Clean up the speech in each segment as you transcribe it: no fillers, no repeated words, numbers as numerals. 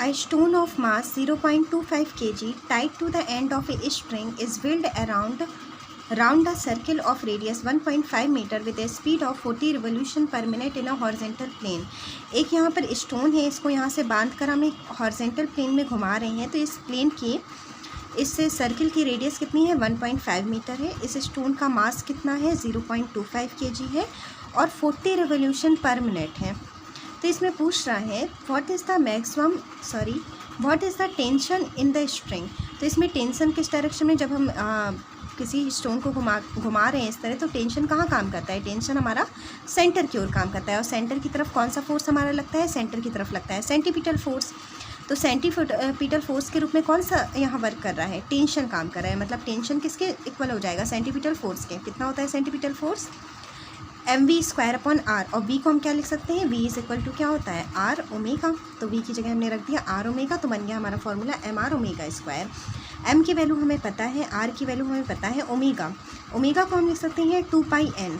A stone of mass 0.25 kg tied to the end of a string is whirled around a circle of radius 1.5 meter with a speed of 40 revolution per minute in a horizontal plane। एक यहाँ पर stone है, इसको यहाँ से बांध कर हम एक हॉरिजेंटल प्लेन में घुमा रहे हैं। तो इस प्लेन की इस सर्किल की रेडियस कितनी है 1.5 मीटर है। इस स्टोन का मास कितना है 0.25 kg है और 40 रिवोल्यूशन पर मिनट है। तो इसमें पूछ रहा है what is the tension in the string. तो इसमें टेंशन किस डायरेक्शन में, जब हम किसी स्टोन को घुमा रहे हैं इस तरह, तो टेंशन कहाँ काम करता है, टेंशन हमारा सेंटर की ओर काम करता है। और सेंटर की तरफ कौन सा फोर्स हमारा लगता है, सेंटर की तरफ लगता है सेंटीपिटल फोर्स। तो सेंटीपिटल फोर्स के रूप में कौन सा यहाँ वर्क कर रहा है, टेंशन काम कर रहा है। मतलब टेंशन किसके इक्वल हो जाएगा, सेंटीपिटल फोर्स के। कितना होता है सेंटीपिटल फोर्स, mv² r। और v को हम क्या लिख सकते हैं, v इज क्या होता है r ओमेगा। तो v की जगह हमने रख दिया r ओमेगा, तो बन गया हमारा फॉर्मूला mr ओमेगा²। m की वैल्यू हमें पता है, r की वैल्यू हमें पता है ओमेगा। ओमेगा को हम लिख सकते हैं 2πn।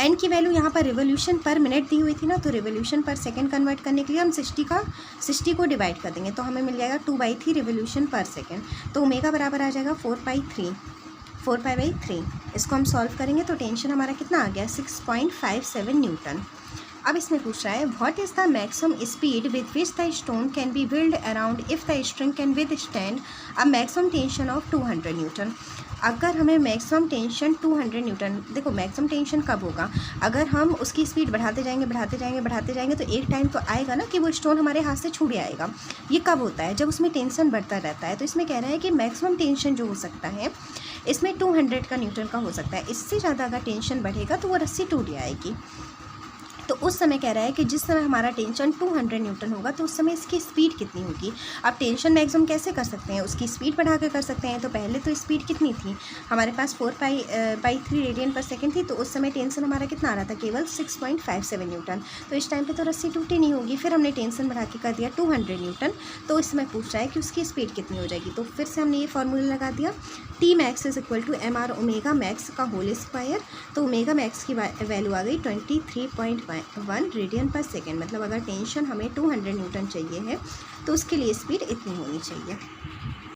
n की वैल्यू यहाँ पर रिवोल्यूशन पर मिनट दी हुई थी ना, तो रिवोल्यूशन पर सेकंड कन्वर्ट करने के लिए हम 60 को डिवाइड कर देंगे, तो हमें मिल जाएगा 2/3 रिवोल्यूशन पर सेकंड। तो ओमेगा बराबर आ जाएगा 4π/3। इसको हम सॉल्व करेंगे तो टेंशन हमारा कितना आ गया 6.57 न्यूटन। अब इसमें पूछ रहा है what is the maximum speed with which the stone can be wheeled around if the string can withstand a maximum tension of 200 Newton. अगर हमें मैक्सिमम टेंशन 200 न्यूटन, देखो मैक्सिमम टेंशन कब होगा, अगर हम उसकी स्पीड बढ़ाते जाएंगे तो एक टाइम तो आएगा ना कि वो स्टोन हमारे हाथ से छूट जाएगा। ये कब होता है, जब उसमें टेंशन बढ़ता रहता है। तो इसमें कह रहा है कि मैक्सिमम टेंशन जो हो सकता है इसमें 200 का न्यूटन का हो सकता है। इससे ज़्यादा अगर टेंशन बढ़ेगा तो वो रस्सी टूट जाएगी। तो उस समय कह रहा है कि जिस समय हमारा टेंशन 200 न्यूटन होगा तो उस समय इसकी स्पीड कितनी होगी। अब टेंशन मैक्सिमम कैसे कर सकते हैं, उसकी स्पीड बढ़ा कर सकते हैं। तो पहले तो स्पीड कितनी थी हमारे पास 4π/3 रेडियन पर सेकंड थी, तो उस समय टेंशन हमारा कितना आ रहा था, केवल 6.57 न्यूटन। तो इस टाइम पे तो रस्सी टूटी नहीं होगी। फिर हमने टेंशन बढ़ा के कर दिया 200 न्यूटन, तो इस समय पूछ रहा है कि उसकी स्पीड कितनी हो जाएगी। तो फिर से हमने ये फॉर्मूला लगा दिया, Tmax = mr ओमेगा मैक्स का होल स्क्वायर। तो ओमेगा मैक्स की वैल्यू आ गई 23.1 रेडियन पर सेकेंड। मतलब अगर टेंशन हमें 200 न्यूटन चाहिए है तो उसके लिए स्पीड इतनी होनी चाहिए।